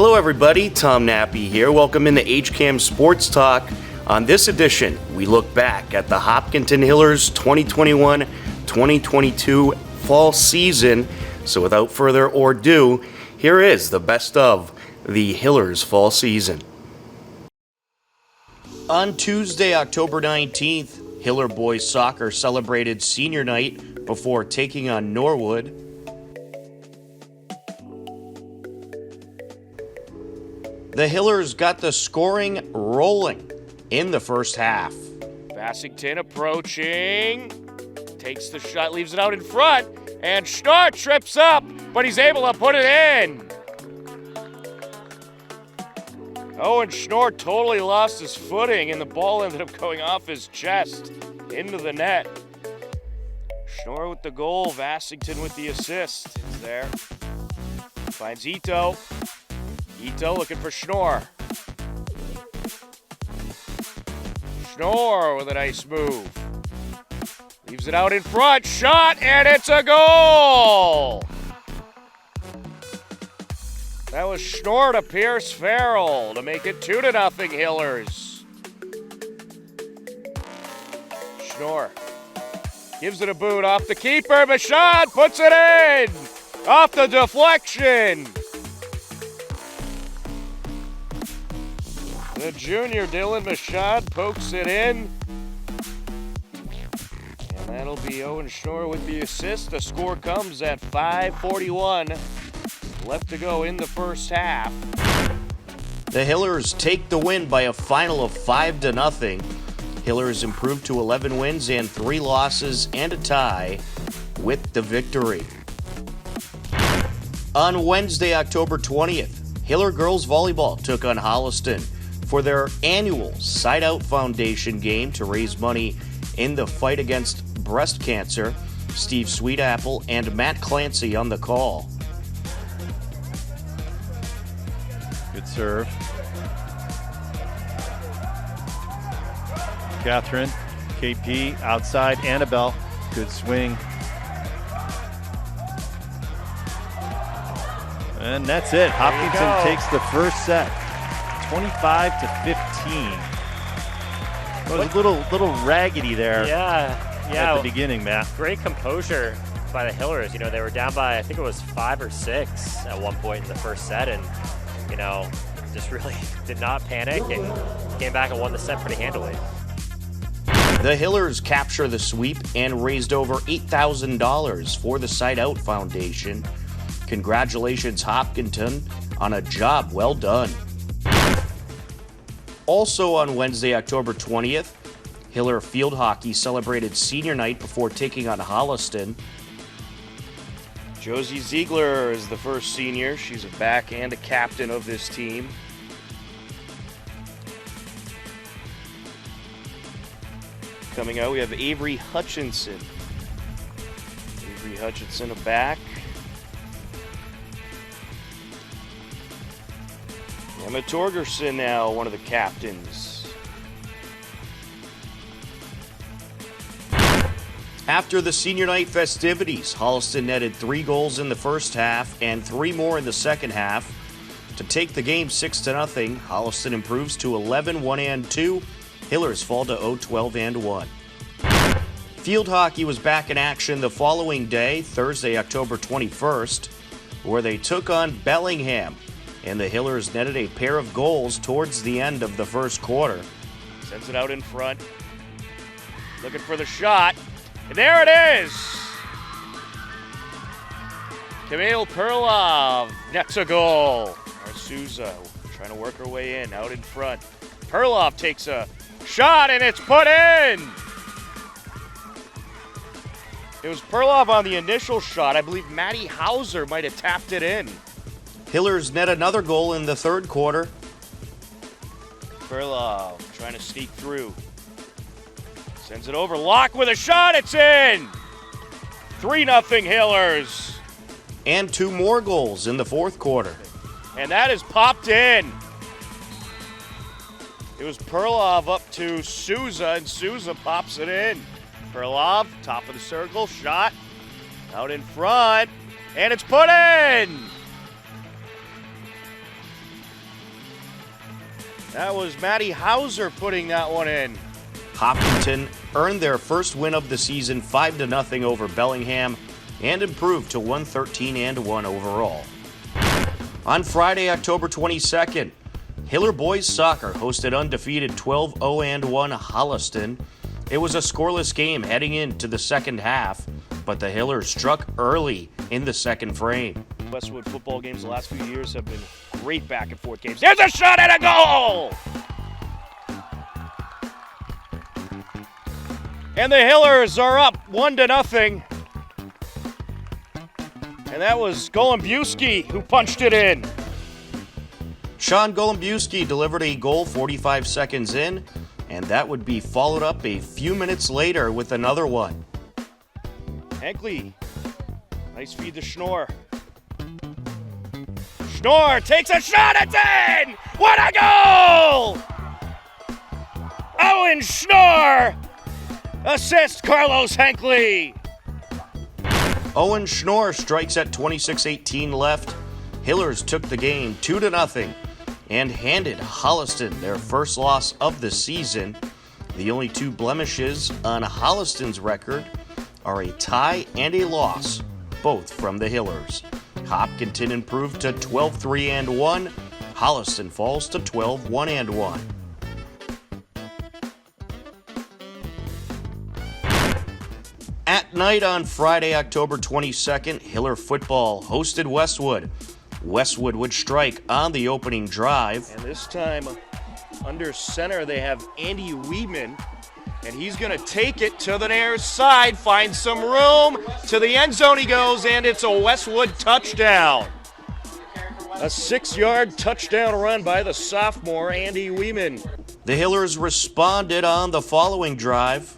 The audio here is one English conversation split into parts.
Hello everybody, Tom Nappy here. Welcome into HCAM Sports Talk. On this edition, we look back at the Hopkinton Hillers 2021-2022 fall season. So without further ado, here is the best of the Hillers fall season. On Tuesday, October 19th, Hiller boys soccer celebrated senior night before taking on Norwood. The Hillers got the scoring rolling in the first half. Bassington approaching, takes the shot, leaves it out in front, and Schnorr trips up, but he's able to put it in. Owen Schnorr totally lost his footing, and the ball ended up going off his chest into the net. Schnorr with the goal, Bassington with the assist. It's there. Finds Ito. Ito looking for Schnorr. Schnorr with a nice move. Leaves it out in front, shot, and it's a goal! That was Schnorr to Pierce Farrell to make it 2-0 Hillers. Schnorr gives it a boot off the keeper. Michaud puts it in! Off the deflection! The junior Dylan Michaud pokes it in. And that'll be Owen Schnorr with the assist. The score comes at 5:41 left to go in the first half. The Hillers take the win by a final of 5-0. Hillers improved to 11 wins and 3 losses and a tie with the victory. On Wednesday, October 20th, Hiller girls volleyball took on Holliston for their annual Side Out Foundation game to raise money in the fight against breast cancer. Steve Sweetapple and Matt Clancy on the call. Good serve. Catherine, KP, outside, Annabelle, good swing. And that's it. Hopkinton takes the first set, 25-15. It was a little raggedy there. Yeah. At the beginning, Matt. Great composure by the Hillers. You know, they were down by, I think it was 5 or 6 at one point in the first set, and you know, just really did not panic and came back and won the set pretty handily. The Hillers capture the sweep and raised over $8,000 for the Side Out Foundation. Congratulations, Hopkinton, on a job well done. Also on Wednesday, October 20th, Hiller field hockey celebrated senior night before taking on Holliston. Josie Ziegler is the first senior. She's a back and a captain of this team. Coming out, we have Avery Hutchinson. Avery Hutchinson, a back. Emma Torgerson now one of the captains. After the senior night festivities, Holliston netted 3 goals in the first half and 3 more in the second half. To take the game 6-0, Holliston improves to 11-1-2. Hillers fall to 0-12-1. Field hockey was back in action the following day, Thursday, October 21st, where they took on Bellingham, and the Hillers netted a pair of goals towards the end of the first quarter. Sends it out in front. Looking for the shot. And there it is! Camille Perlov nets a goal. Souza trying to work her way in, out in front. Perlov takes a shot and it's put in! It was Perlov on the initial shot. I believe Maddie Hauser might have tapped it in. Hillers net another goal in the third quarter. Perlov trying to sneak through. Sends it over. Locke with a shot. It's in! 3-0 Hillers. And 2 more goals in the fourth quarter. And that is popped in. It was Perlov up to Souza, and Souza pops it in. Perlov, top of the circle, shot, out in front, and it's put in! That was Matty Hauser putting that one in. Hopkinton earned their first win of the season 5-0 over Bellingham and improved to 113-1 overall. On Friday, October 22nd, Hiller Boys Soccer hosted undefeated 12-0-1 Holliston. It was a scoreless game heading into the second half, but the Hillers struck early in the second frame. Westwood football games the last few years have been great back and forth games. There's a shot and a goal! And the Hillers are up 1-0. And that was Golombuski who punched it in. Sean Golombuski delivered a goal 45 seconds in, and that would be followed up a few minutes later with another one. Hankley, nice feed to Schnorr. Schnorr takes a shot, it's in! What a goal! Owen Schnorr assists Carlos Hankley. Owen Schnorr strikes at 26:18 left. Hillers took the game 2-0 and handed Holliston their first loss of the season. The only two blemishes on Holliston's record are a tie and a loss, both from the Hillers. Hopkinton improved to 12-3-1. Holliston falls to 12-1-1. At night on Friday, October 22nd, Hiller football hosted Westwood. Westwood would strike on the opening drive. And this time, under center, they have Andy Weedman. And he's going to take it to the near side, find some room. To the end zone he goes, and it's a Westwood touchdown. A 6-yard touchdown run by the sophomore, Andy Weedman. The Hillers responded on the following drive.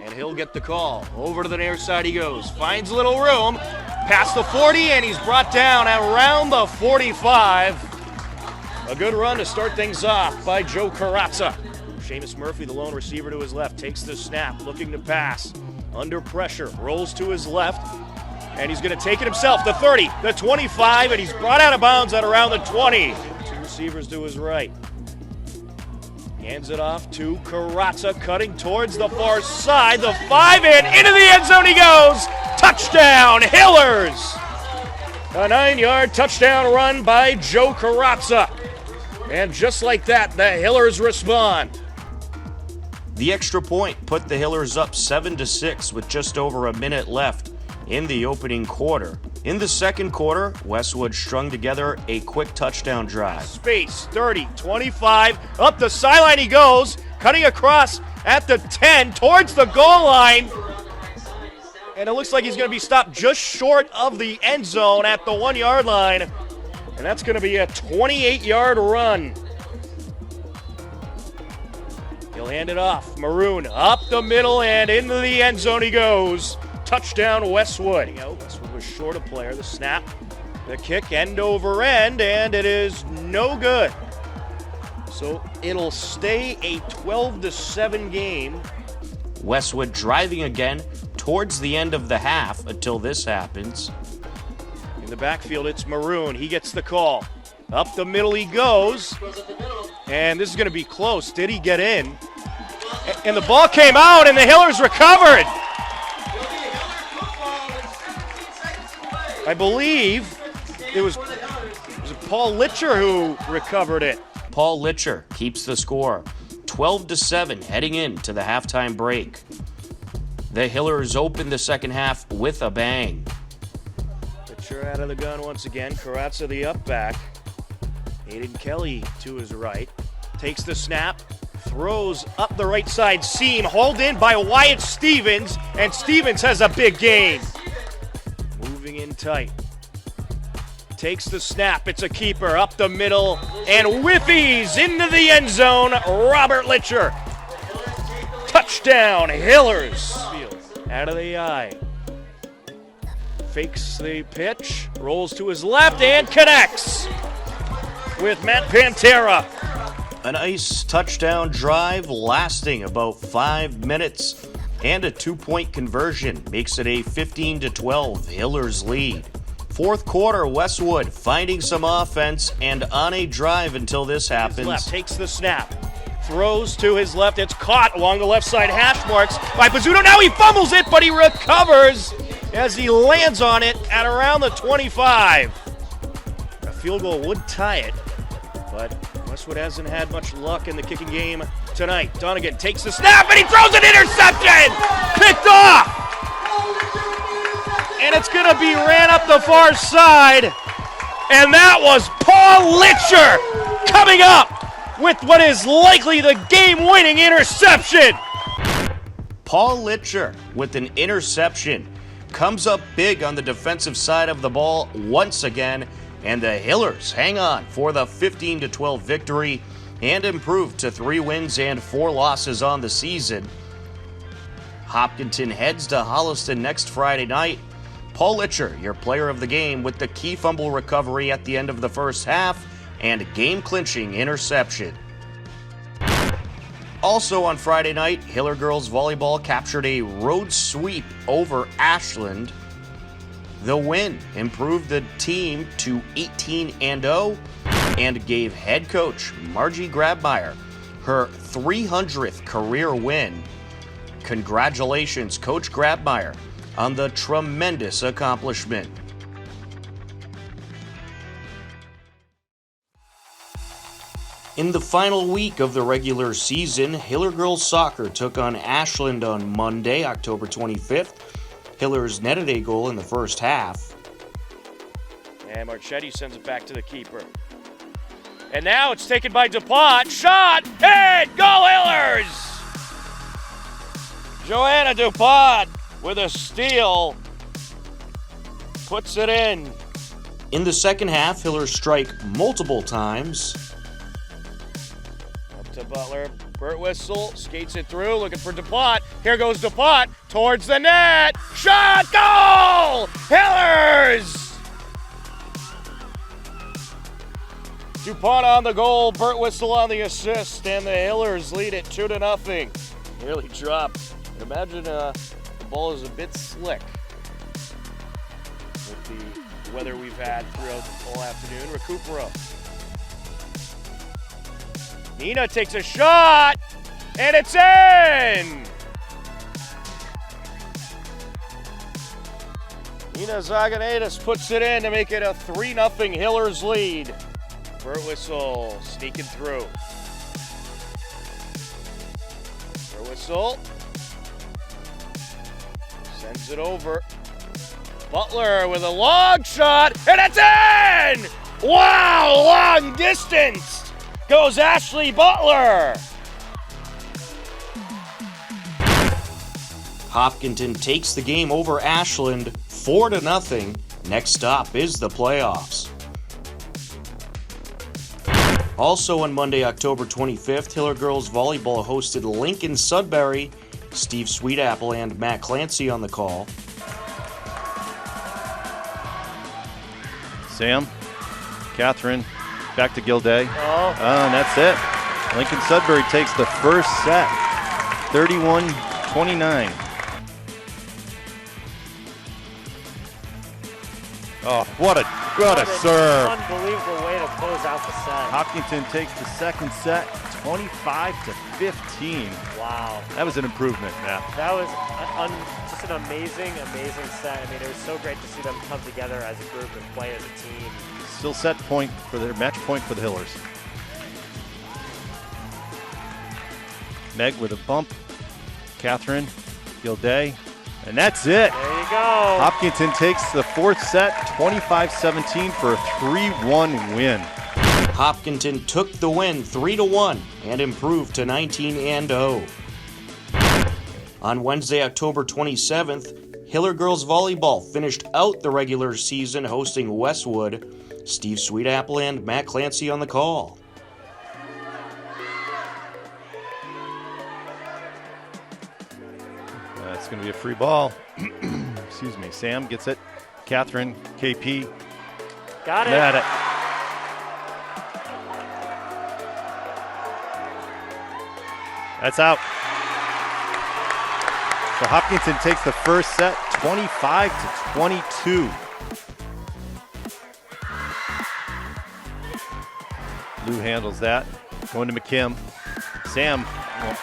And he'll get the call. Over to the near side he goes. Finds a little room. Past the 40, and he's brought down around the 45. A good run to start things off by Joe Carazza. Seamus Murphy, the lone receiver to his left, takes the snap, looking to pass. Under pressure, rolls to his left, and he's going to take it himself. The 30, the 25, and he's brought out of bounds at around the 20. Two receivers to his right. Hands it off to Carazza, cutting towards the far side. The 5, and into the end zone he goes. Touchdown, Hillers! A 9-yard touchdown run by Joe Carazza. And just like that, the Hillers respond. The extra point put the Hillers up 7-6 with just over a minute left in the opening quarter. In the second quarter, Westwood strung together a quick touchdown drive. Space, 30, 25, up the sideline he goes, cutting across at the 10 towards the goal line. And it looks like he's going to be stopped just short of the end zone at the 1-yard line. And that's going to be a 28-yard run. He'll hand it off. Maroon up the middle and into the end zone he goes. Touchdown Westwood. Westwood was short a player. The snap, the kick, end over end, and it is no good. So it'll stay a 12-7 game. Westwood driving again towards the end of the half until this happens. In the backfield, it's Maroon. He gets the call. Up the middle he goes. And this is going to be close. Did he get in? And the ball came out, and the Hillers recovered. I believe it was Paul Litcher who recovered it. Paul Litcher keeps the score, 12-7 heading into the halftime break. The Hillers open the second half with a bang. Litcher out of the gun once again. Carazza the up back. Aiden Kelly to his right. Takes the snap. Throws up the right side seam. Hauled in by Wyatt Stevens. And Stevens has a big gain. Moving in tight. Takes the snap. It's a keeper up the middle. And whiffies into the end zone. Robert Litcher. Touchdown, Hillers. Out of the eye. Fakes the pitch. Rolls to his left and connects with Matt Pantera. A nice touchdown drive lasting about 5 minutes, and a 2-point conversion makes it a 15-12 Hillers lead. Fourth quarter, Westwood finding some offense and on a drive until this happens. Left takes the snap. Throws to his left. It's caught along the left side hash marks by Pizzuto. Now he fumbles it, but he recovers as he lands on it at around the 25. A field goal would tie it, but Westwood hasn't had much luck in the kicking game tonight. Donegan takes the snap, and he throws an interception! Picked off! And it's going to be ran up the far side. And that was Paul Litcher coming up with what is likely the game-winning interception. Paul Litcher with an interception comes up big on the defensive side of the ball once again, and the Hillers hang on for the 15-12 victory and improve to 3 wins and 4 losses on the season. Hopkinton heads to Holliston next Friday night. Paul Litcher, your player of the game, with the key fumble recovery at the end of the first half and game-clinching interception. Also on Friday night, Hiller girls volleyball captured a road sweep over Ashland. The win improved the team to 18-0 and gave head coach Margie Grabmeyer her 300th career win. Congratulations, Coach Grabmeyer, on the tremendous accomplishment. In the final week of the regular season, Hiller girls soccer took on Ashland on Monday, October 25th. Hillers netted a goal in the first half. And Marchetti sends it back to the keeper. And now it's taken by DuPont. Shot! And goal, Hillers! Joanna DuPont with a steal. Puts it in. In the second half, Hillers strike multiple times. Up to Butler. Burt Whistle skates it through, looking for DuPont. Here goes DuPont towards the net. Shot! Goal! Hillers! DuPont on the goal, Burt Whistle on the assist, and the Hillers lead it 2-0. Nearly dropped. And imagine the ball is a bit slick with the weather we've had throughout the whole afternoon. Recupero. Nina takes a shot, and it's in! Nina Zaganaitis puts it in to make it a 3-0 Hillers lead. Burt Whistle sneaking through. Burt Whistle sends it over. Butler with a long shot, and it's in! Wow, long distance! Goes Ashley Butler. Hopkinton takes the game over Ashland 4-0. Next stop is the playoffs. Also on Monday, October 25th, Hiller girls volleyball hosted Lincoln Sudbury. Steve Sweetapple and Matt Clancy on the call. Sam, Catherine, back to Gilday. And that's it. Lincoln Sudbury takes the first set, 31-29. Oh, what a serve. Unbelievable way to close out the set. Hopkinton takes the second set, 25-15. Wow. That was an improvement, Matt. That was just an amazing set. I mean, it was so great to see them come together as a group and play as a team. Still set point for their match point for the Hillers. Meg with a bump. Catherine, Gilday, and that's it. There you go. Hopkinton takes the fourth set, 25-17 for a 3-1 win. Hopkinton took the win 3-1 and improved to 19-0. On Wednesday, October 27th, Hiller girls volleyball finished out the regular season hosting Westwood. Steve Sweetapple and Matt Clancy on the call. That's going to be a free ball. Excuse me. Sam gets it. Catherine, KP. Got it. Got it. That's out. So Hopkinton takes the first set, 25-22. Lou handles that. Going to McKim. Sam,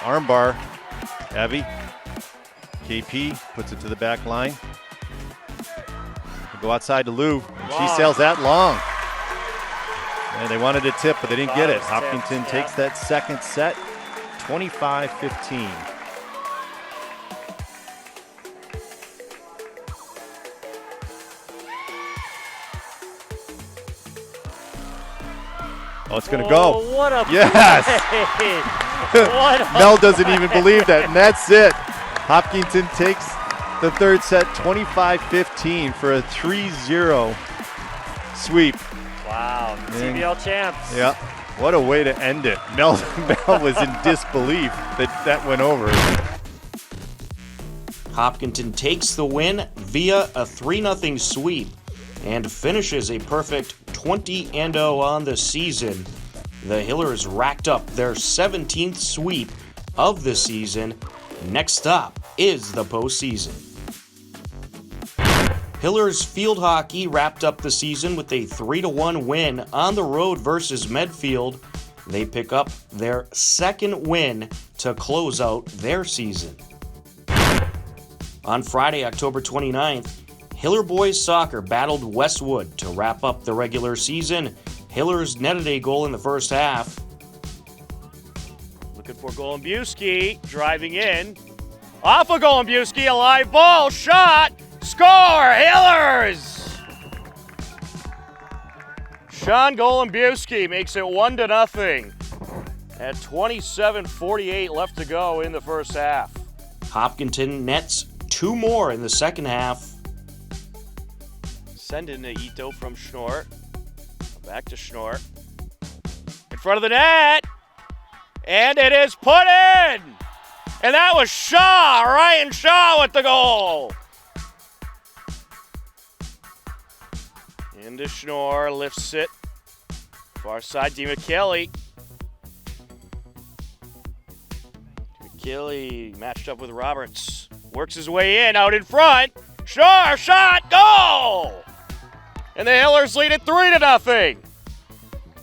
armbar. Abby. KP puts it to the back line. Go outside to Lou. And she sails that long. And they wanted a tip, but they didn't get it. Hopkinton takes that second set, 25-15. Oh, it's going to go. What a yes. What Mel doesn't even believe that, and that's it. Hopkinton takes the third set, 25-15 for a 3-0 sweep. Wow, CBL champs. Yeah, what a way to end it. Mel was in disbelief that went over. Hopkinton takes the win via a 3-0 sweep and finishes a perfect 20-0 on the season. The Hillers racked up their 17th sweep of the season. Next up is the postseason. Hillers field hockey wrapped up the season with a 3-1 win on the road versus Medfield. They pick up their second win to close out their season. On Friday, October 29th, Hiller boys soccer battled Westwood to wrap up the regular season. Hillers netted a goal in the first half. Looking for Golombiewski, driving in. Off of Golombiewski, a live ball, shot, score, Hillers! Sean Golombiewski makes it 1-0 at 27:48 left to go in the first half. Hopkinton nets 2 more in the second half. Send in to Ito from Schnorr. Back to Schnorr. In front of the net. And it is put in. And that was Shaw. Ryan Shaw with the goal. Into Schnorr. Lifts it. Far side, DeMcKelly. DeMcKelly matched up with Roberts. Works his way in. Out in front. Schnorr. Shot. Goal. And the Hillers lead it 3-0.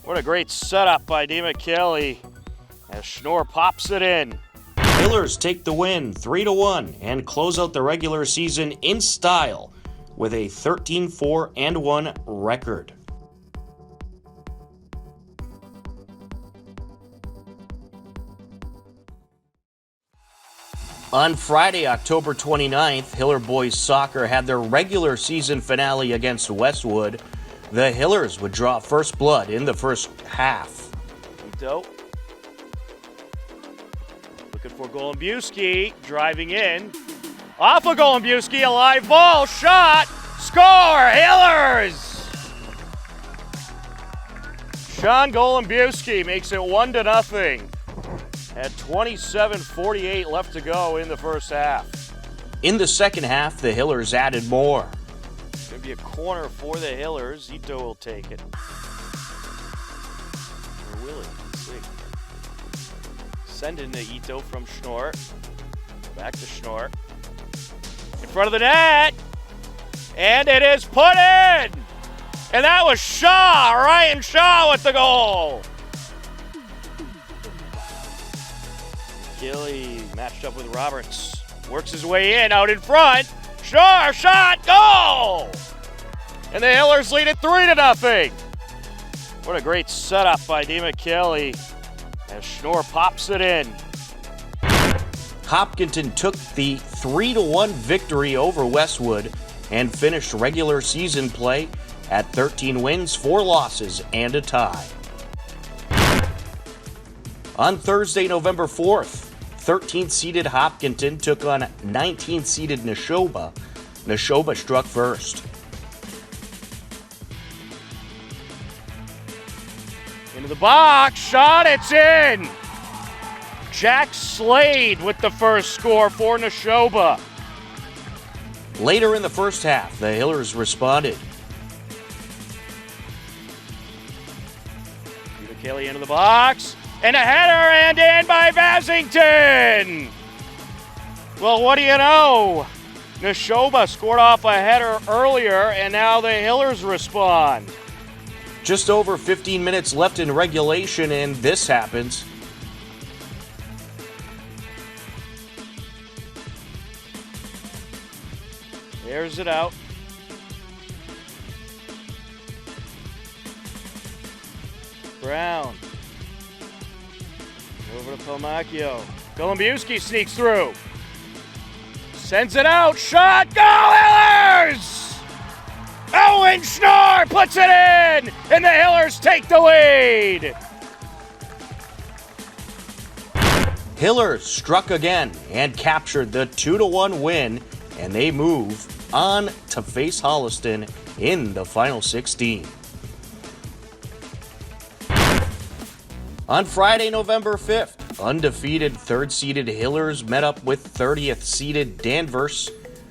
What a great setup by DeMcKelly as Schnorr pops it in. Hillers take the win 3-1 and close out the regular season in style with a 13-4-1 record. On Friday, October 29th, Hiller boys soccer had their regular season finale against Westwood. The Hillers would draw first blood in the first half. Ito. Looking for Golombiewski, driving in. Off of Golombiewski, a live ball, shot, score, Hillers! Sean Golombiewski makes it 1-0 at 27:48 left to go in the first half. In the second half, the Hillers added more. It's going to be a corner for the Hillers. Ito will take it. Or will he? Let's see. Send in to Ito from Schnorr. Back to Schnorr. In front of the net. And it is put in. And that was Shaw. Ryan Shaw with the goal. Gilly matched up with Roberts. Works his way in, out in front. Schnorr, shot, goal! And the Hillers lead it 3-0. What a great setup by DeMcKelly as Schnorr pops it in. Hopkinton took the 3-1 victory over Westwood and finished regular season play at 13 wins, 4 losses, and a tie. On Thursday, November 4th, 13th-seeded Hopkinton took on 19th-seeded Neshoba. Neshoba struck first. Into the box, shot, it's in! Jack Slade with the first score for Neshoba. Later in the first half, the Hillers responded. Kelly into the box, and a header and in by Basington! Well, what do you know? Neshoba scored off a header earlier, and now the Hillers respond. Just over 15 minutes left in regulation, and this happens. Airs it out. Brown. Over to Pomacchio. Golombiewski sneaks through. Sends it out. Shot. Go Hillers! Owen Schnorr puts it in, and the Hillers take the lead. Hillers struck again and captured the 2-1 win, and they move on to face Holliston in the final 16. On Friday, November 5th, undefeated third-seeded Hillers met up with 30th-seeded Danvers.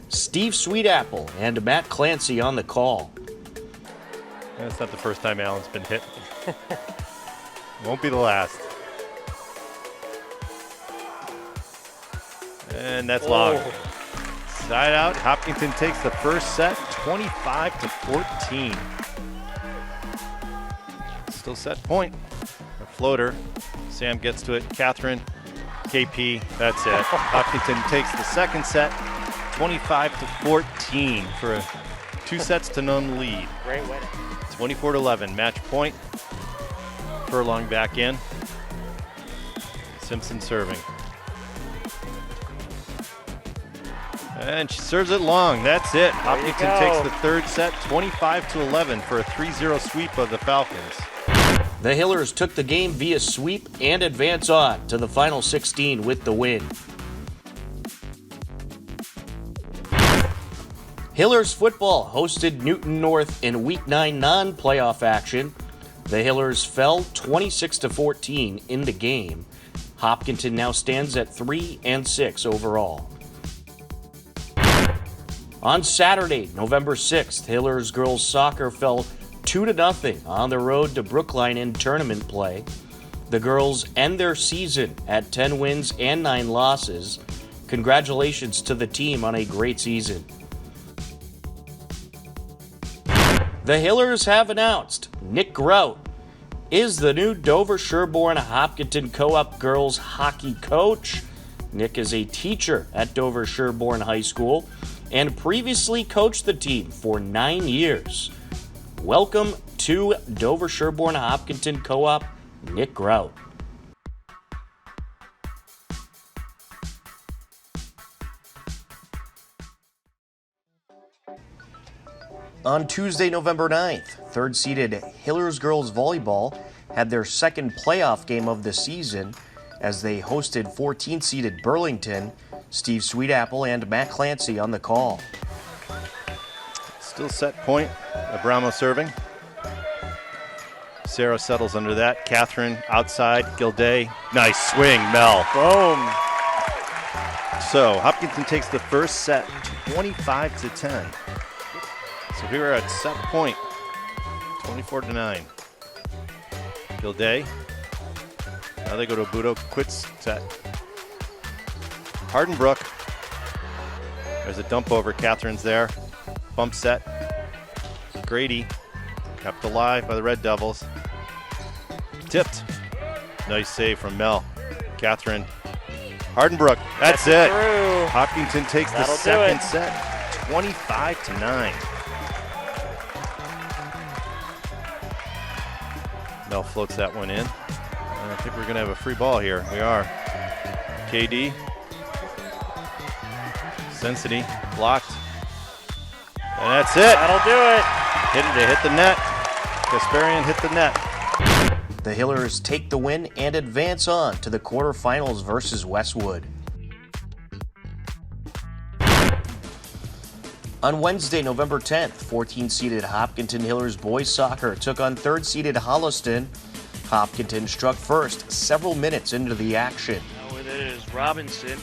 Steve Sweetapple and Matt Clancy on the call. That's not the first time Allen's been hit. Won't be the last. And that's long. Side out, Hopkinton takes the first set, 25-14. Still set point. A floater. Sam gets to it. Catherine, KP, that's it. Hopkinton takes the second set, 25-14 for a 2-sets-to-none lead. Great win. 24-11, match point. Furlong back in. Simpson serving. And she serves it long. That's it. Hopkinton takes the third set, 25-11 for a 3-0 sweep of the Falcons. The Hillers took the game via sweep and advance on to the final 16 with the win. Hillers football hosted Newton North in Week 9 non-playoff action. The Hillers fell 26-14 in the game. Hopkinton now stands at 3-6 overall. On Saturday, November 6th, Hillers girls soccer fell 2-0 on the road to Brookline in tournament play. The girls end their season at 10 wins and 9 losses. Congratulations to the team on a great season. The Hillers have announced Nick Grout is the new Dover Sherborne Hopkinton Co-op girls hockey coach. Nick is a teacher at Dover Sherborne High School and previously coached the team for 9 years. Welcome to Dover Sherborne Hopkinton Co-op, Nick Grout. On Tuesday, November 9th, third-seeded Hillers Girls Volleyball had their second playoff game of the season as they hosted 14th-seeded Burlington. Steve Sweetapple and Matt Clancy on the call. Still set point. Abramo serving. Sarah settles under that. Catherine outside. Gilday. Nice swing, Mel. Boom. So Hopkinton takes the first set, 25-10. So we are at set point, 24-9. Gilday. Now they go to Budo. Quits set. Hardenbrook. There's a dump over. Catherine's there. Bump set. Grady. Kept alive by the Red Devils. Tipped. Nice save from Mel. Catherine. Hardenbrook. That's it. Through. Hopkinton takes the second set, 25-9. Mel floats that one in. I think we're going to have a free ball here. We are. KD. Sensity blocked. And that's it. That'll do it. They hit the net. Kasparian hit the net. The Hillers take the win and advance on to the quarterfinals versus Westwood. On Wednesday, November 10th, 14th-seeded Hopkinton Hillers boys soccer took on third-seeded Holliston. Hopkinton struck first several minutes into the action. Now with it is Robinson.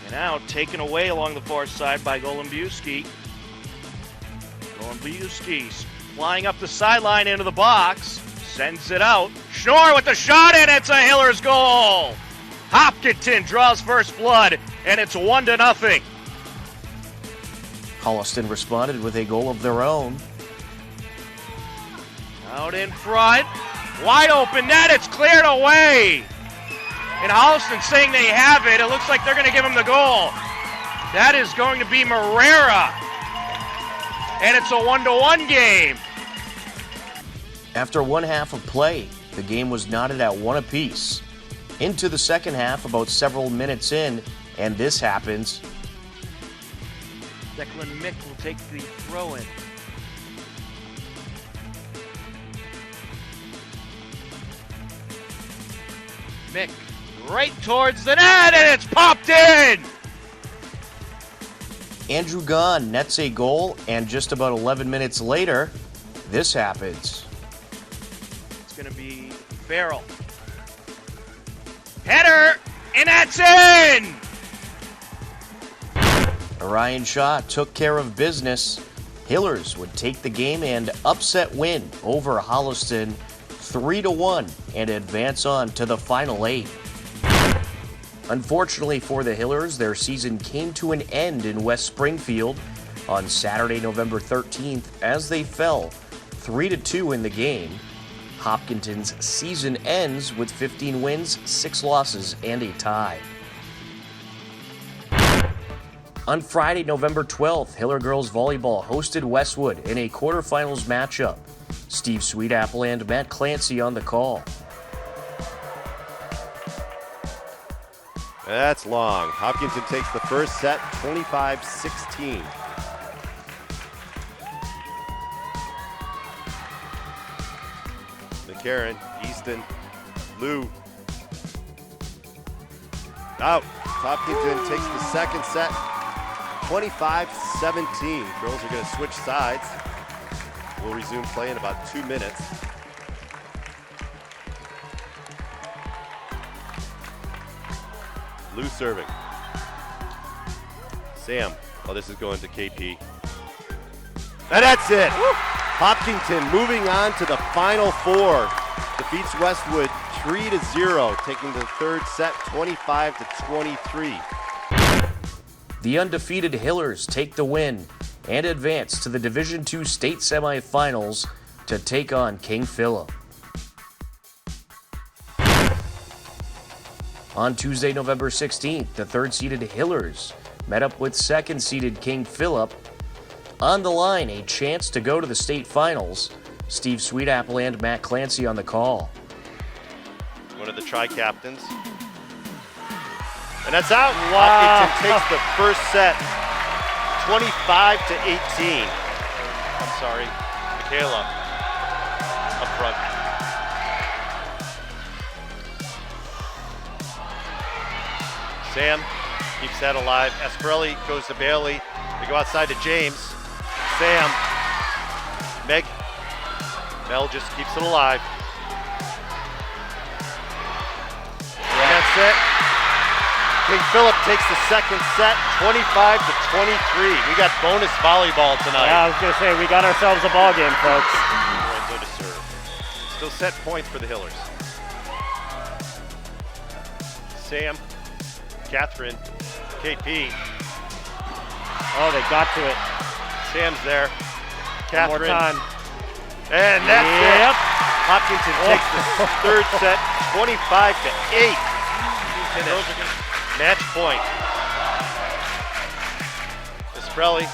And now taken away along the far side by Golombiewski. Golombiewski flying up the sideline into the box. Sends it out. Schnorr with the shot, and it's a Hillers goal. Hopkinton draws first blood, and it's 1-0. Holliston responded with a goal of their own. Out in front. Wide open net. It's cleared away. And Holliston saying they have it. It looks like they're going to give him the goal. That is going to be Marrera. And it's a 1-1 game. After one half of play, the game was knotted at 1 apiece. Into the second half, about several minutes in, and this happens. Declan Mick will take the throw in. Mick right towards the net, and it's popped in! Andrew Gahn nets a goal, and just about 11 minutes later, this happens. It's going to be Farrell. Header, and that's in! Orion Shaw took care of business. Hillers would take the game and upset win over Holliston 3-1 and advance on to the final 8. Unfortunately for the Hillers, their season came to an end in West Springfield on Saturday, November 13th, as they fell 3-2 in the game. Hopkinton's season ends with 15 wins, 6 losses, and a tie. On Friday, November 12th, Hiller Girls Volleyball hosted Westwood in a quarterfinals matchup. Steve Sweetapple and Matt Clancy on the call. That's long. Hopkinton takes the first set, 25-16. McCarran, Easton, Lou. Out. Hopkinton takes the second set, 25-17. Girls are going to switch sides. We'll resume play in about 2 minutes. Lou serving. Sam. Oh, this is going to KP. And that's it. Hopkinton moving on to the Final Four. Defeats Westwood 3-0, taking the third set 25-23. The undefeated Hillers take the win and advance to the Division II state semifinals to take on King Philip. On Tuesday, November 16th, the third-seeded Hillers met up with second-seeded King Philip. On the line, a chance to go to the state finals. Steve Sweetapple and Matt Clancy on the call. One of the tri-captains. And that's out. Wow. Hopkinton takes the first set, 25-18. I'm sorry, Michaela up front. Sam keeps that alive. Asprelli goes to Bailey. They go outside to James. Sam. Meg. Mel just keeps it alive. And that's it. King Philip takes the second set, 25-23. We got bonus volleyball tonight. Yeah, I was going to say, we got ourselves a ball game, folks. Lorenzo to serve. Still set point for the Hillers. Sam, Catherine, KP. Oh, they got to it. Sam's there. One more Catherine. time. And that's Yep. it. Hopkinton takes the third set, 25-8. Match point. Esprelli,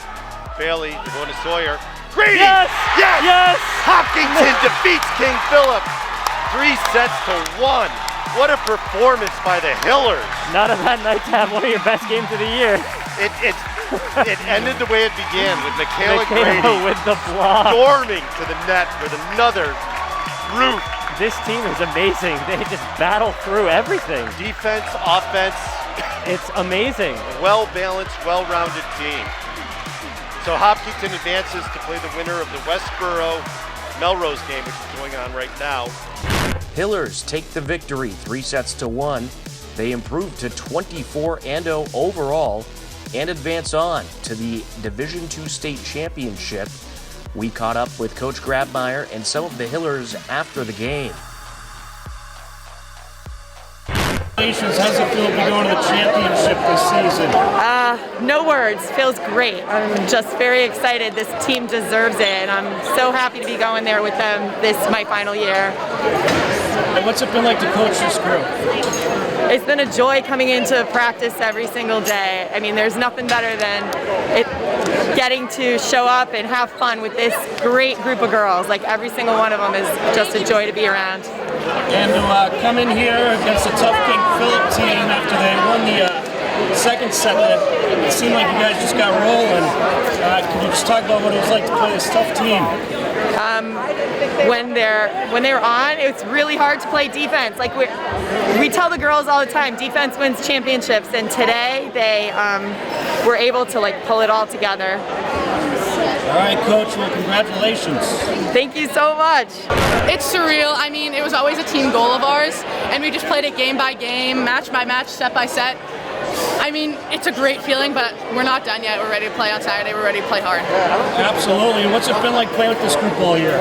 Bailey, they're going to Sawyer. Grady! Yes! Yes! Yes! Hopkinton defeats King Philip 3-1. What a performance by the Hillers. Not a bad night to have one of your best games of the year. It ended the way it began with Michaela Grady with the block. storming to the net with another root. This team is amazing. They just battle through everything. Defense, offense, It's amazing. well-balanced, well-rounded team. So Hopkinton advances to play the winner of the Westboro-Melrose game, which is going on right now. Hillers take the victory 3-1. They improve to 24-0 overall and advance on to the Division II state championship. We caught up with Coach Grabmeyer and some of the Hillers after the game. How's it feel to be going to the championship this season? No words. Feels great. I'm just very excited. This team deserves it, and I'm so happy to be going there with them. This is my final year. And what's it been like to coach this group? It's been a joy coming into practice every single day. I mean, there's nothing better than getting to show up and have fun with this great group of girls. Like, every single one of them is just a joy to be around. And to come in here against a tough King Philip team after they won the second set, it seemed like you guys just got rolling. Could you just talk about what it was like to play this tough team? When they're on, it's really hard to play defense. Like, we tell the girls all the time, defense wins championships, and today they were able to like pull it all together. All right, Coach, well, congratulations. Thank you so much. It's surreal. I mean, it was always a team goal of ours, and we just played it game by game, match by match, set by set. I mean, it's a great feeling, but we're not done yet. We're ready to play on Saturday. We're ready to play hard. Absolutely. And what's it been like playing with this group all year?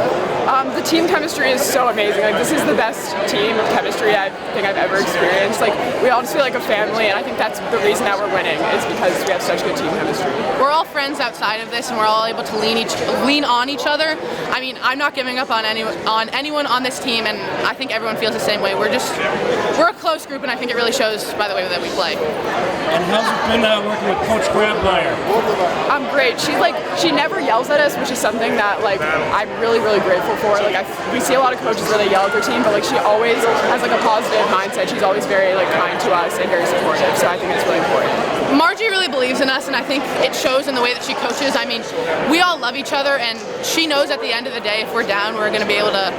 The team chemistry is so amazing. Like, this is the best team chemistry I think I've ever experienced. Like, we all just feel like a family, and I think that's the reason that we're winning, is because we have such good team chemistry. We're all friends outside of this, and we're all able to lean on each other. I mean, I'm not giving up on anyone on this team, and I think everyone feels the same way. We're a close group, and I think it really shows by the way that we play. And how's it been working with Coach Grabmeyer? Great. She never yells at us, which is something that I'm really, really grateful for. We see a lot of coaches where they yell at their team, but she always has a positive mindset. She's always very kind to us and very supportive. So I think it's really important. Margie really believes in us, and I think it shows in the way that she coaches. I mean, we all love each other, and she knows at the end of the day if we're down, we're going to be able to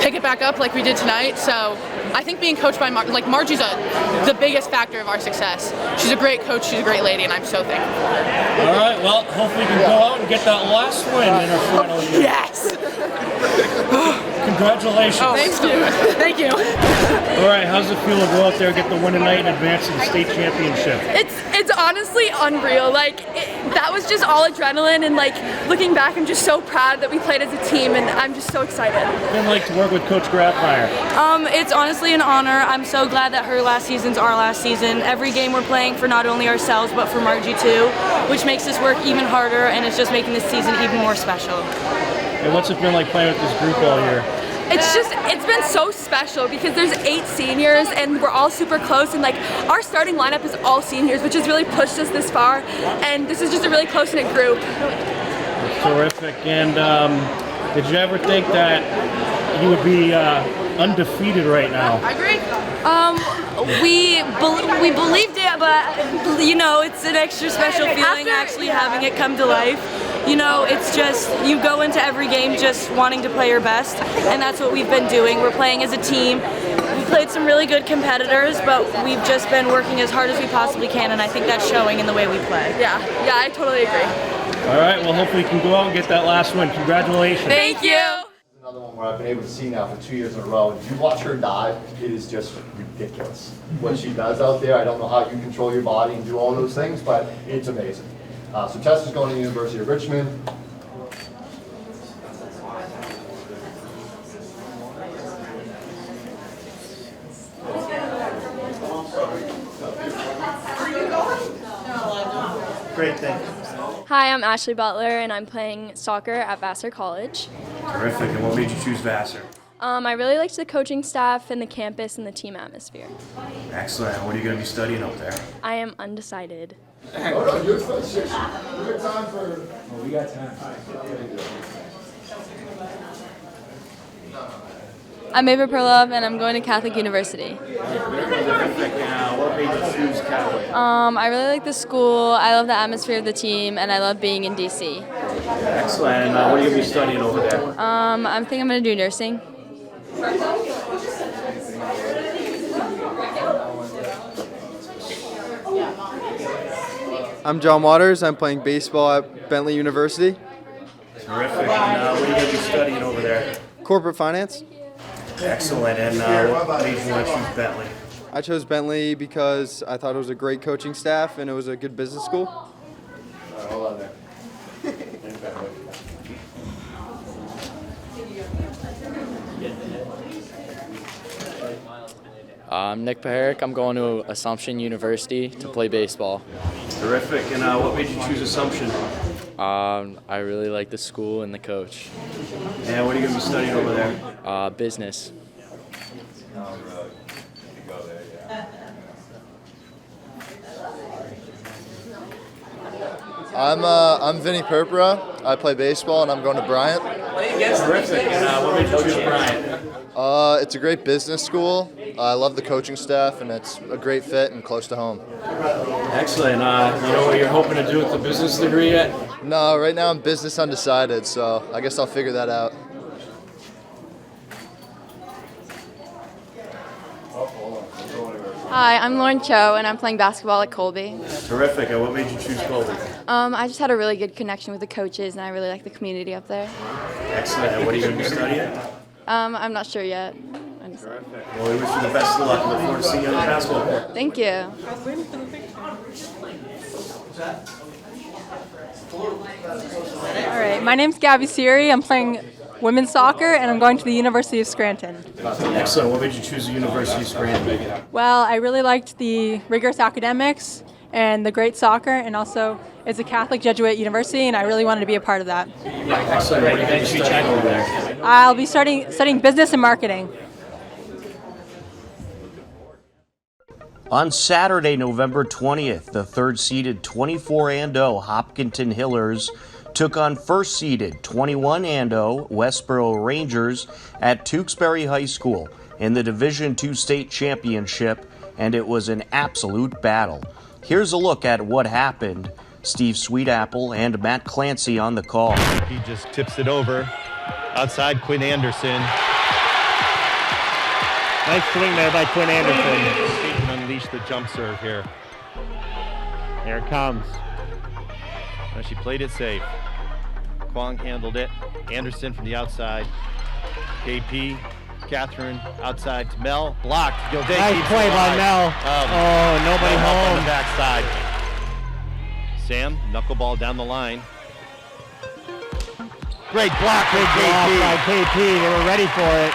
pick it back up like we did tonight. So I think being coached by Margie's the biggest factor of our success. She's a great coach, she's a great lady, and I'm so thankful for her. All right, well, hopefully we can go out and get that last win in our final year. Yes! Congratulations. Oh, thank you. All right, how's it feel to go out there and get the win tonight and advance to the state championship? It's honestly unreal. That was just all adrenaline, and looking back, I'm just so proud that we played as a team, and I'm just so excited. What's it been like to work with Coach Grabmeyer? It's honestly an honor. I'm so glad that her last season's our last season. Every game we're playing for not only ourselves but for Margie too, which makes this work even harder, and it's just making this season even more special. And what's it been like playing with this group all year? It's been so special because there's 8 seniors and we're all super close, and our starting lineup is all seniors, which has really pushed us this far, and this is just a really close-knit group. That's terrific. And did you ever think that you would be undefeated right now? I agree. We believed it, but it's an extra special feeling actually having it come to life. It's just, you go into every game just wanting to play your best, and that's what we've been doing. We're playing as a team. We played some really good competitors, but we've just been working as hard as we possibly can, and I think that's showing in the way we play. Yeah, I totally agree. All right, well, hopefully we can go out and get that last win. Congratulations. Thank you. Another one where I've been able to see now for 2 years in a row. And if you watch her dive, it is just ridiculous what she does out there. I don't know how you control your body and do all those things, but it's amazing. So Tessa's going to the University of Richmond. Great, thank you. Hi, I'm Ashley Butler, and I'm playing soccer at Vassar College. Terrific. And what made you choose Vassar? I really liked the coaching staff and the campus and the team atmosphere. Excellent. What are you going to be studying up there? I am undecided. Oh, no, you're we got time for... Oh, we got time. I'm Ava Perlov, and I'm going to Catholic University. What made you choose Catholic? I really like the school, I love the atmosphere of the team, and I love being in DC. Excellent. And what are you going to be studying over there? I think I'm going to do nursing. I'm John Waters. I'm playing baseball at Bentley University. Terrific. And what are you going to be studying over there? Corporate finance. Excellent. And what made you want to choose Bentley? I chose Bentley because I thought it was a great coaching staff and it was a good business school. All right, hold on there. I'm Nick Paharic. I'm going to Assumption University to play baseball. Terrific. And what made you choose Assumption? I really like the school and the coach. And what are you going to be studying over there? Business. I'm Vinny Purpura. I play baseball, and I'm going to Bryant. Terrific. And what made you choose Bryant? It's a great business school. I love the coaching staff, and it's a great fit and close to home. Excellent. You know what you're hoping to do with the business degree yet? No, right now I'm business undecided, so I guess I'll figure that out. Hi, I'm Lauren Cho, and I'm playing basketball at Colby. Terrific. And what made you choose Colby? I just had a really good connection with the coaches, and I really like the community up there. Excellent. And what are you going to be studying? I'm not sure yet. Terrific. Well, we wish you the best of luck and look forward to seeing you on the basketball court. Thank you. All right, my name's Gabby Siri. I'm playing women's soccer, and I'm going to the University of Scranton. Excellent. What made you choose the University of Scranton? Well, I really liked the rigorous academics and the great soccer, and also it's a Catholic Jesuit university, and I really wanted to be a part of that. Excellent. What are you going to be studying over there? I'll be studying business and marketing. On Saturday, November 20th, the third-seeded 24-0 Hopkinton Hillers took on first-seeded 21-0 Westboro Rangers at Tewksbury High School in the Division II state championship, and it was an absolute battle. Here's a look at what happened. Steve Sweetapple and Matt Clancy on the call. He just tips it over. Outside, Quinn Anderson. Nice swing there by Quinn Anderson. He can unleash the jump serve here. Here it comes. Now she played it safe. Kwong handled it. Anderson from the outside. KP, Catherine outside to Mel. Blocked. Gilday Nice play by Mel. Nobody home. On the backside. Sam, knuckleball down the line. Great block by KP. They were ready for it.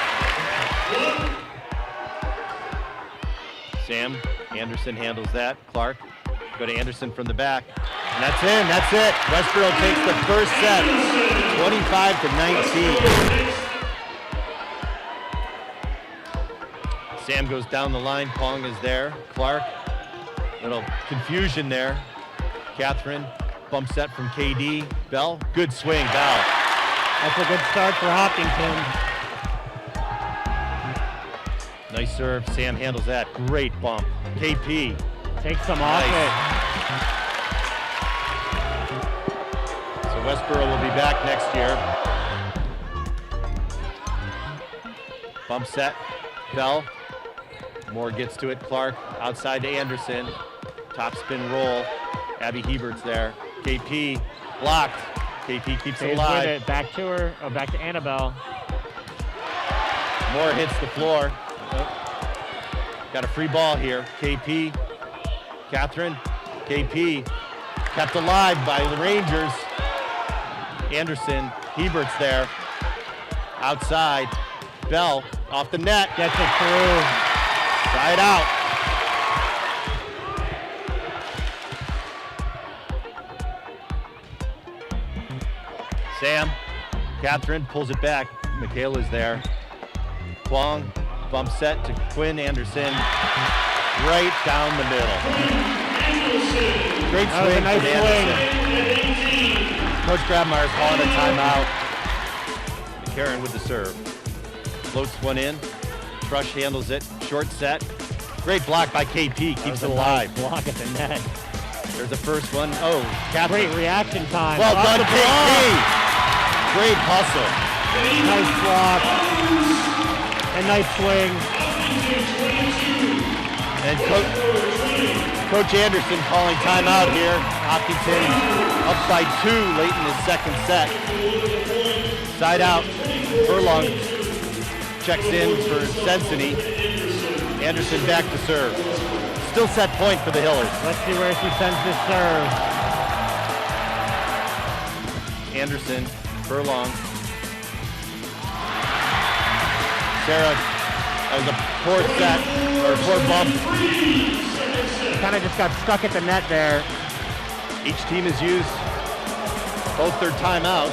Sam, Anderson handles that. Clark, go to Anderson from the back. And that's in, that's it. Westboro takes the first set, 25-19. Sam goes down the line, Pong is there. Clark, little confusion there. Catherine, bump set from KD. Bell, good swing, Bell. That's a good start for Hopkinton. Nice serve, Sam handles that. Great bump. KP. Takes some off it. So Westboro will be back next year. Bump set, Bell. Moore gets to it, Clark. Outside to Anderson. Top spin roll. Abby Hebert's there. KP blocked. KP keeps it alive. With it. Back to her, back to Annabelle. Moore hits the floor. Got a free ball here. KP, Catherine, KP, kept alive by the Rangers. Anderson, Hebert's there. Outside, Bell off the net. Gets it through. Side out. Sam, Catherine pulls it back. Michaela's there. Kwong, bump set to Quinn Anderson. Right down the middle. Great swing nice from Anderson. Coach Grabmeyer's calling a timeout. Karen with the serve. Floats one in. Trush handles it. Short set. Great block by KP. Keeps it alive. Nice block at the net. There's the first one. Oh, Catherine. Great reaction time. Well done, KP. Great hustle. Nice block. And nice swing. And Coach Anderson calling timeout here. Hopkinton up by 2 late in the second set. Side out. Furlong checks in for Sensini. Anderson back to serve. Still set point for the Hillers. Let's see where she sends this serve. Anderson, Furlong. Sarah, that was a poor set, or Poor bump. Kind of just got stuck at the net there. Each team has used both their timeouts.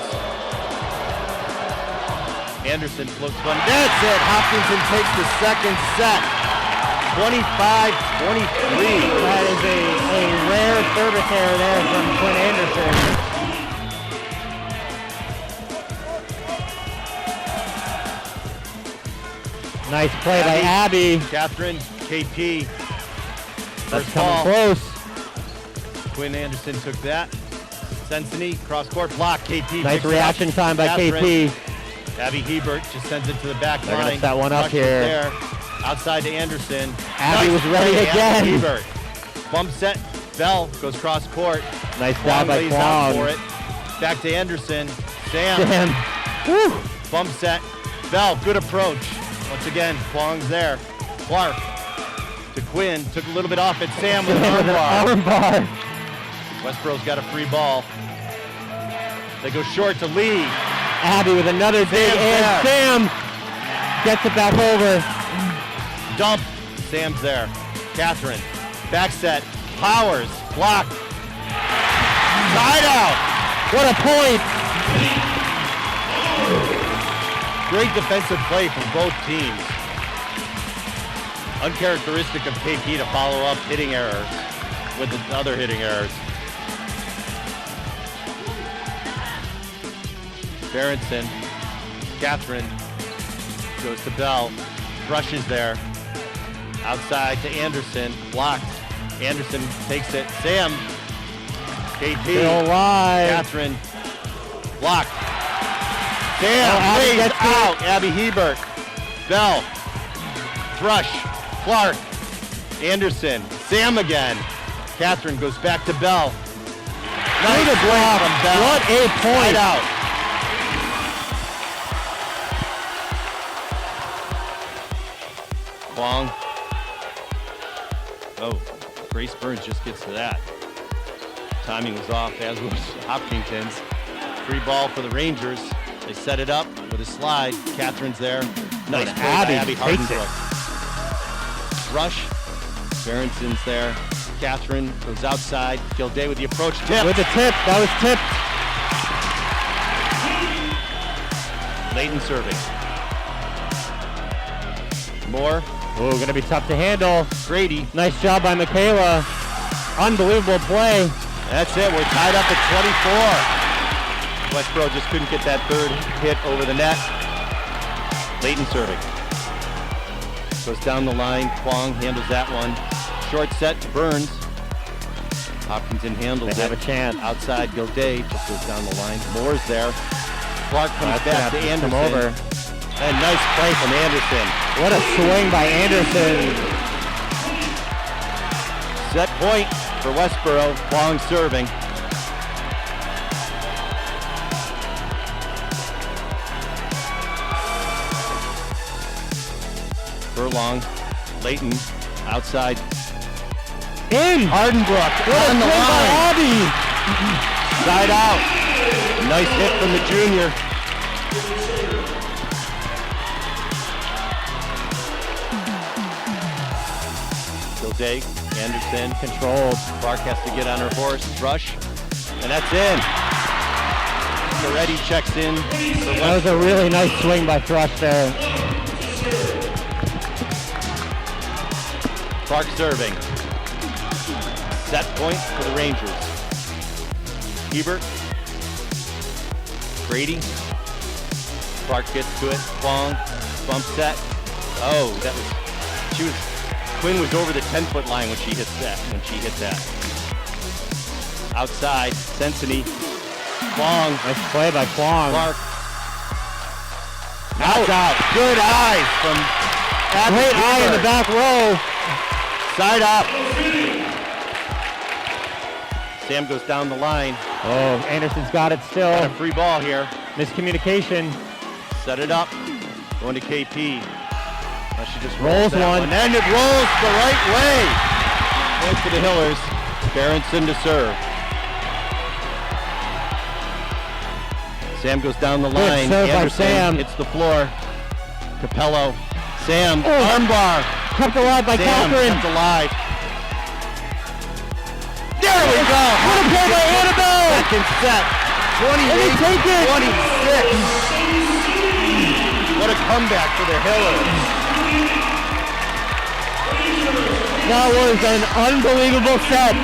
Anderson flips one. That's it. Hopkinton takes the second set. 25-23. That is a rare service error there from Quinn Anderson. Nice play by Abby. Catherine, KP. That's First coming ball. close. Quinn Anderson took that. Sensini, cross-court block. KP Nice picks it reaction up. time by Catherine. KP. Abby Hebert just sends it to the back They're line. gonna set one up Rushes here. There. Outside to Anderson. Abby Nice was ready play, again. Abby Hebert. Bump set. Bell goes cross-court. Nice job by lays out Kwong. for it. Back to Anderson. Sam. Woo. Bump set. Bell, good approach. Once again, Kwong's there. Clark to Quinn. Took a little bit off at Sam with an arm bar. Westboro's got a free ball. They go short to Lee. Abby with another dig, and Sam gets it back over. Dump. Sam's there. Catherine. Back set. Powers. Blocked. Side out. What a point. Great defensive play from both teams. Uncharacteristic of KP to follow up hitting errors with the other hitting errors. Berenson. Catherine goes to Bell. Rushes there. Outside to Anderson. Blocked. Anderson takes it. Sam. KP. Still alive. Catherine. Blocked. Sam lays out. Abby Hebert. Bell. Thrush. Clark. Anderson. Sam again. Catherine goes back to Bell. Nice block from Bell. What a point. Side out. Kwong. Oh, Grace Burns just gets to that. Timing was off, as was Hopkinton's. Free ball for the Rangers. They set it up with a slide. Catherine's there. Nice play by Abby Hardenbrook. Rush. Berenson's there. Catherine goes outside. Gilday with the approach. Tip. With the tip. That was tipped. Layton serving. Moore. Oh, gonna be tough to handle. Grady. Nice job by Michaela. Unbelievable play. That's it. We're tied up at 24. Westboro just couldn't get that third hit over the net. Layton serving. Goes down the line. Kwong handles that one. Short set to Burns. Hopkinton handles They have a chance. Outside Gilday just goes down the line. Moore's there. Clark comes That's back to gonna Anderson. come over. And nice play from Anderson. What a swing by Anderson. Set point for Westboro. Kwong serving. Furlong, Layton, outside. In! Hardenbrook What on a the swing by line. Abby! Side out. Nice hit from the junior. Gilday, Anderson, controlled. Clark has to get on her horse. Rush, and that's in. Moretti checks in. That was a really nice swing by Thrush there. Clark serving. Set point for the Rangers. Hebert. Grady. Clark gets to it. Kwong. Bump set. Oh, that was. Quinn was over the 10-foot line when she hit that. Outside. Sensini. Kwong. Nice play by Kwong. Clark. Out. Good eyes from Abby Great eye in the Hebert. back row. Side up. Sam goes down the line. Oh, Anderson's got it still. Got a free ball here. Miscommunication. Set it up. Going to KP. She just Rolls that one. And it rolls the right way. Point for the Hillers. Berenson to serve. Sam goes down the line. serve by Anderson Sam. hits the floor. Capello. Sam. Oh. Armbar. kept alive by Sam Catherine. kept alive. There we go. What a play by Annabelle. Second set. 28-26. What a comeback for the Hillers. That was an unbelievable set.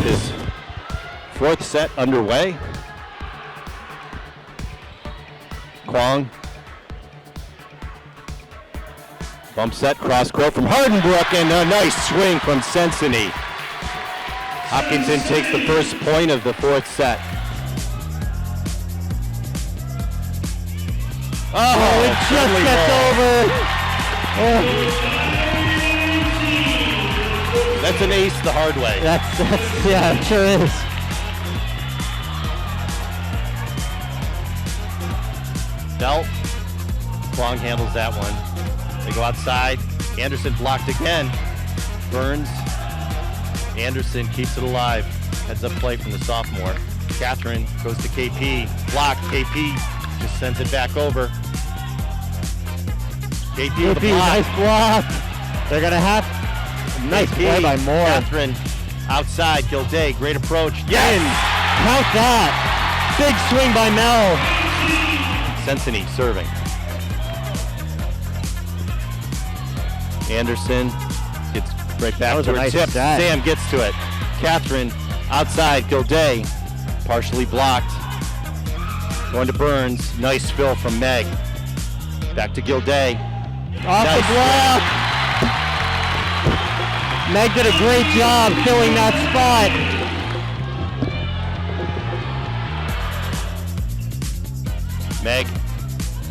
This fourth set underway. Kwong. Bump set, cross court from Hardenbrook, and a nice swing from Sensini. Hopkinton takes the first point of the fourth set. Oh, It just gets over. Oh, that's an ace the hard way. that's yeah, it sure is. Belt. Kwong handles that one. They go outside. Anderson blocked again. Burns. Anderson keeps it alive. Heads up play from the sophomore. Catherine goes to KP. Blocked. KP just sends it back over. KP with a block. Nice block. They're gonna have a nice play by Moore. Catherine outside. Gilday. Great approach. Yes! Count that. Big swing by Mel. Sensini serving. Anderson gets right back to her nice tip. set. Sam gets to it. Catherine outside. Gilday partially blocked. Going to Burns. Nice fill from Meg. Back to Gilday. Off the block. Meg did a great job filling that spot. Meg.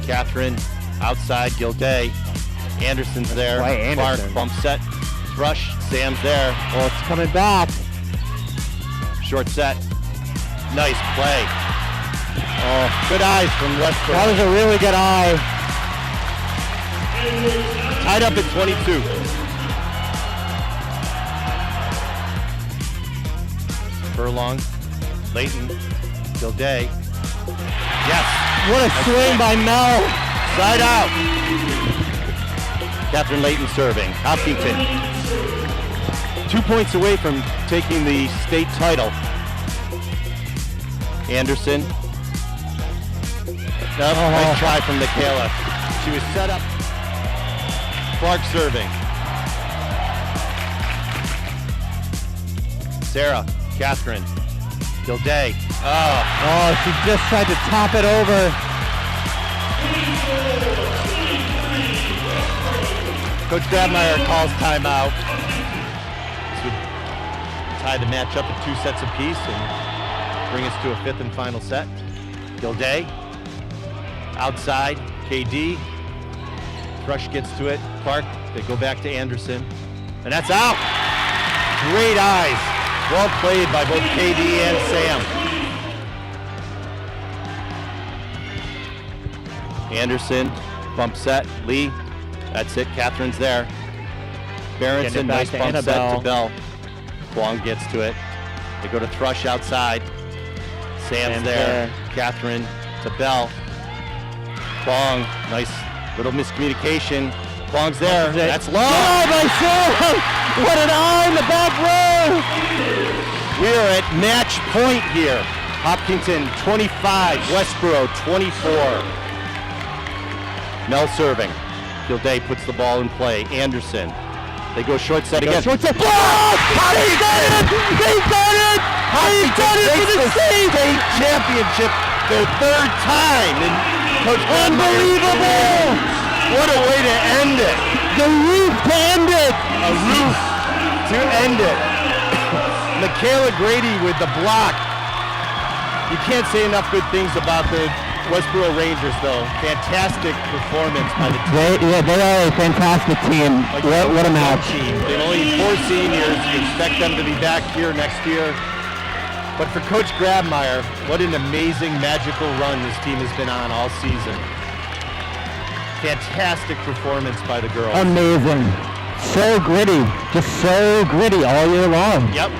Catherine outside. Gilday. Anderson's there. Boy, Clark Anderson. bump set. Thrush. Sam's there. Oh, it's coming back. Short set. Nice play. Oh, good eyes from Westbrook. That was a really good eye. Tied up at 22. Furlong. Layton. Gilday. Yes. What a swing by Mel. Side out. Catherine Layton serving. Hopkinton. 2 points away from taking the state title. Anderson. Nice try from Michaela. She was set up. Clark serving. Sarah. Catherine. Gilday. Oh, she just tried to top it over. Coach Grabmeyer calls timeout. This would tie the match up at 2 sets apiece and bring us to a fifth and final set. Gilday. Outside. KD. Thrush gets to it. Clark. They go back to Anderson. And that's out. Great eyes. Well played by both KD and Sam. Anderson. Bump set. Lee. That's it. Catherine's there. Berenson. Nice bump set to Bell. Kwong gets to it. They go to Thrush outside. Sam's there. Catherine to Bell. Kwong. Nice little miscommunication. Kwong's there. That's long. Oh, my son! What an eye in the back row! We are at match point here. Hopkinton 25, Westboro 24. Mel serving. Gilday puts the ball in play. Anderson. They go short set again. Short set. Block! They got it! They got it! They got it for the state championship their third time. And Coach Unbelievable! What a way to end it. The roof to end it. A roof to end it. Michaela Grady with the block. You can't say enough good things about the Westboro Rangers, though. Fantastic performance by the team. They are a fantastic team. What a match. Team. They've only 4 seniors. You expect them to be back here next year. But for Coach Grabmeyer, what an amazing, magical run this team has been on all season. Fantastic performance by the girls. Amazing. So gritty. Just so gritty all year long. Yep.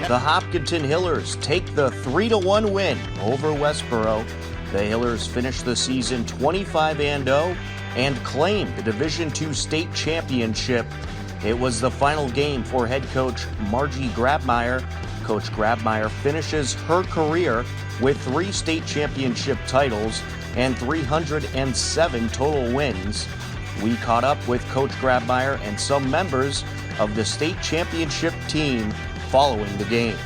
The Hopkinton Hillers take the 3-1 win over Westboro The Hillers finished the season 25-0 and claimed the Division II state championship. It was the final game for head coach Margie Grabmeyer. Coach Grabmeyer finishes her career with 3 state championship titles and 307 total wins. We caught up with Coach Grabmeyer and some members of the state championship team following the game.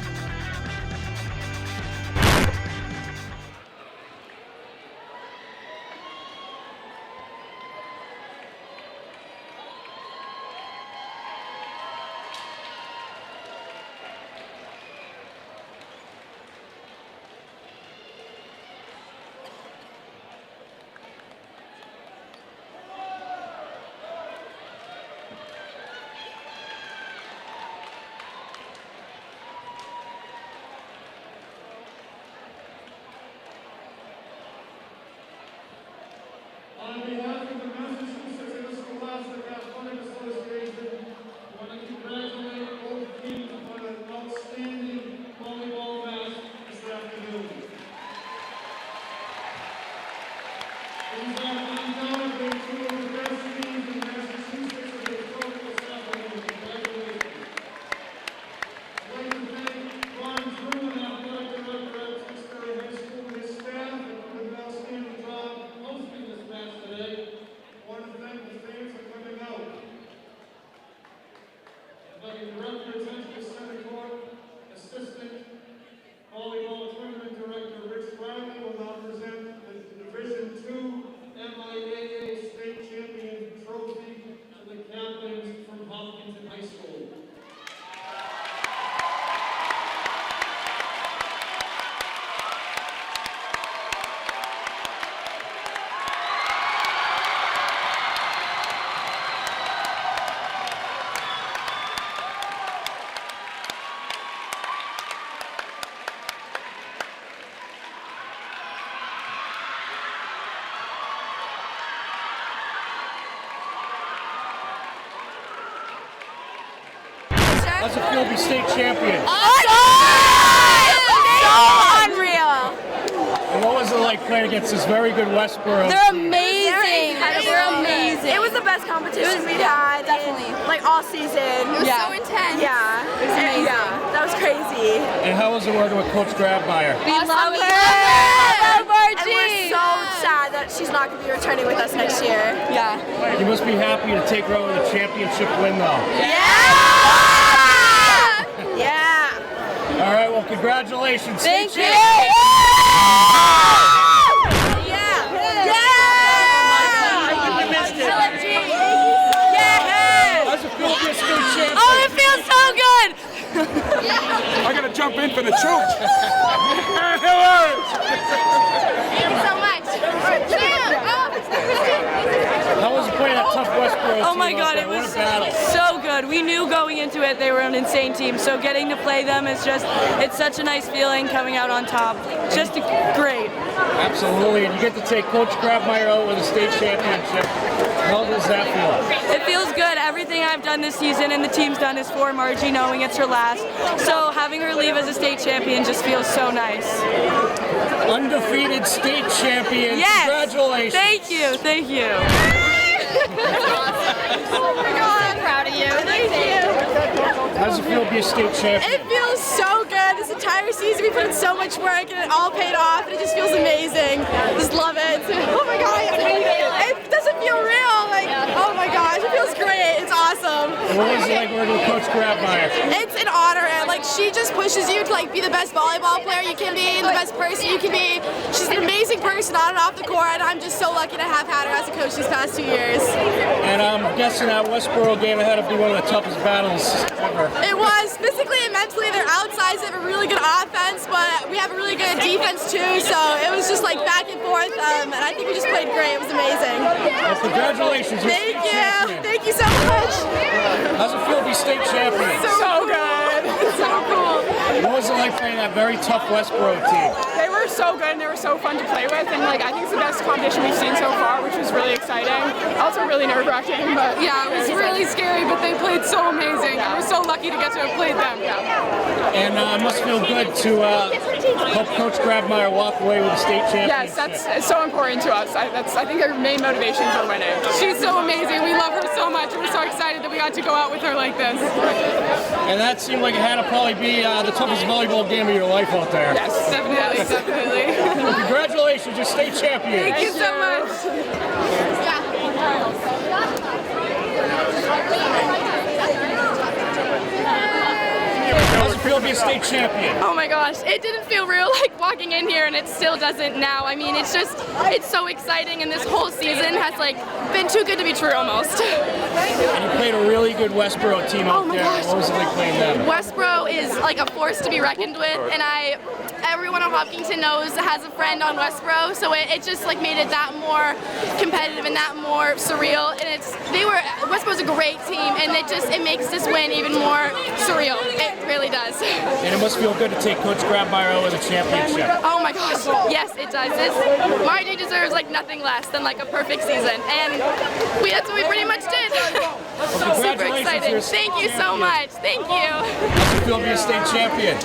On behalf of the Massachusetts Interscholastic Athletics Association, I want to congratulate both teams on an outstanding volleyball match this afternoon. These are undoubtedly two of the best teams in Massachusetts and the historical Saturday. Congratulations. I'd like to thank Ron Drew and athletic director at Tewksbury High School and his staff for doing an outstanding job hosting this match today. I want to thank the fans for coming out. I'd like to direct your attention to Center Court Assistant Volleyball Tournament Director Rich Riley will now present the Division II MIAA State Champion Trophy to the captains from Hopkinton High School. How's it feel to be state champion? So unreal. And what was it like playing against this very good Westboro? They're amazing. They're amazing. It was the best competition we've had, definitely, like all season. It was so intense. Yeah, it was amazing. Yeah, that was crazy. And how was it working with Coach Grabmeyer? We love her. And we're so sad that she's not going to be returning with us next year. Yeah. You must be happy to take her over the championship win, though. Yeah. All right, well, congratulations. Thank you. Oh, it feels so good! I gotta jump in for the truth. Thank you so much. How was it playing that tough Westboro team? Oh my God, it was so good. We knew going into it they were an insane team, so getting to play them is just, it's such a nice feeling coming out on top. Just great. Absolutely, and you get to take Coach Grabmeyer out with a state championship. How does that feel? It feels good. Everything I've done this season and the team's done is for Margie, knowing it's her last. So having her leave as a state champion just feels so nice. Undefeated state champion. Yes. Congratulations. Thank you. Thank you. Oh my God, I'm proud of you. Thank you. How does it feel to be a state champion? It feels so good. This entire season we put in so much work and it all paid off and it just feels amazing. Just love it. Oh my God, it doesn't feel real. Like, oh my gosh, it feels great. It's awesome. What was it like working with Coach Grabmeyer? It's an honor. Like, she just pushes you to like be the best volleyball player you can be, the best person you can be. She's an amazing person on and off the court, and I'm just so lucky to have had her as a coach these past 2 years. And I'm guessing that Westboro game had to be one of the toughest battles ever. It was. Physically and mentally, they're outsized. They have a really good offense, but we have a really good defense too, so it was just like back and forth, and I think we just played great. It was amazing. Well, congratulations. Thank you. Thank you so much. How's it feel to be state champion? So good. So cool. What was it like playing that very tough Westboro team? They were were so good and they were so fun to play with, and like I think it's the best competition we've seen so far, which was really exciting. Also really nerve-wracking, but Yeah, it was really scary, but they played so amazing. We're so lucky to get to have played them. And it must feel good to help Coach Grabmeyer walk away with a state championship. yes, that's so important to us. I think our main motivation for winning. She's so amazing. We love her so much. We're so excited that we got to go out with her like this. And that seemed like it had to probably be the toughest volleyball game of your life out there. Yes, Definitely. Congratulations, you're state champion. Thank you so much. How's it feel to be a state champion? Oh my gosh, it didn't feel real like walking in here, and it still doesn't now. I mean, it's so exciting, and this whole season has like been too good to be true almost. And you played a really good Westboro team out there. What was it like playing them? Westboro is like a force to be reckoned with, and everyone on Hopkinton knows has a friend on Westboro, so it just like made it that more competitive and that more surreal. And Westboro's a great team, and it makes this win even more surreal. It really does. And it must feel good to take Coach Grabmeyer over the championship. Oh my gosh, yes it does. Margie deserves like nothing less than like a perfect season, and that's what we pretty much did. Well, super exciting. Thank you so much. Thank you. How's it feel to be a state champion?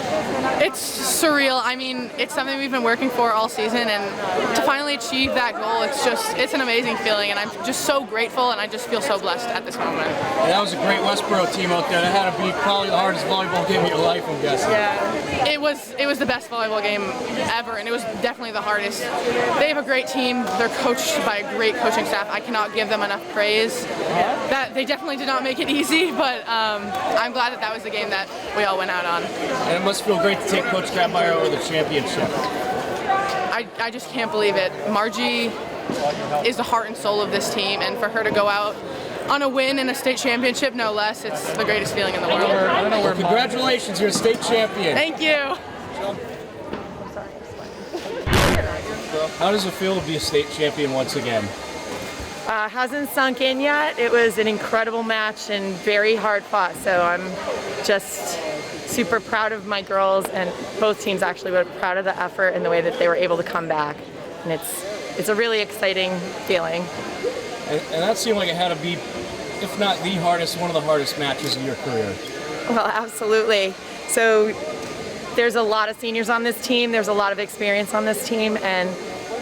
It's surreal. I mean, it's something we've been working for all season, and to finally achieve that goal, it's an amazing feeling, and I'm just so grateful, and I just feel so blessed at this moment. And that was a great Westboro team out there. That had to be probably the hardest volleyball game of your life, I'm guessing. Yeah, it was the best volleyball game ever, and it was definitely the hardest. They have a great team. They're coached by a great coaching staff. I cannot give them enough praise. That they definitely did not make it easy, but I'm glad that was the game that we all went out on. And it must feel great to take Coach Grabmeyer over the championship. I just can't believe it. Margie is the heart and soul of this team, and for her to go out on a win in a state championship, no less, it's the greatest feeling in the world. Well, congratulations, you're a state champion. Thank you. How does it feel to be a state champion once again? Hasn't sunk in yet. It was an incredible match and very hard fought, so I'm just super proud of my girls, and both teams actually were proud of the effort and the way that they were able to come back. And it's a really exciting feeling. And that seemed like it had to be, if not the hardest, one of the hardest matches of your career. Well, absolutely. So there's a lot of seniors on this team. There's a lot of experience on this team,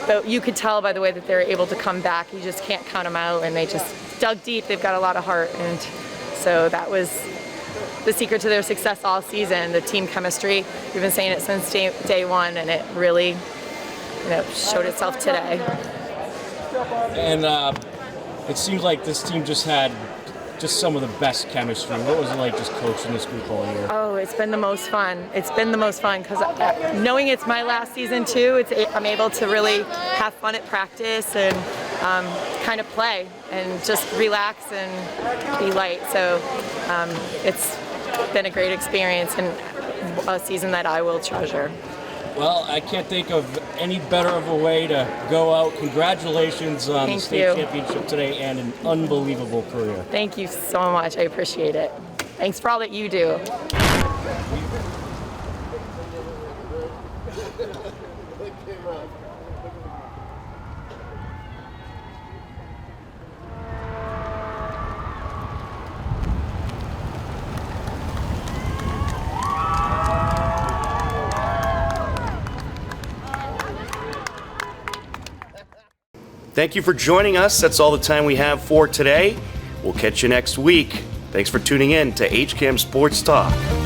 but you could tell by the way that they're able to come back. You just can't count them out, and they just dug deep. They've got a lot of heart, and so that was the secret to their success all season, the team chemistry. We've been saying it since day one, and it really showed itself today. And it seems like this team just had some of the best chemistry. What was it like just coaching this group all year? Oh, it's been the most fun. It's been the most fun because knowing it's my last season too, I'm able to really have fun at practice and kind of play and just relax and be light. So it's been a great experience and a season that I will treasure. Well, I can't think of any better of a way to go out. Congratulations on the state championship today and an unbelievable career. Thank you so much. I appreciate it. Thanks for all that you do. Thank you for joining us. That's all the time we have for today. We'll catch you next week. Thanks for tuning in to HCAM Sports Talk.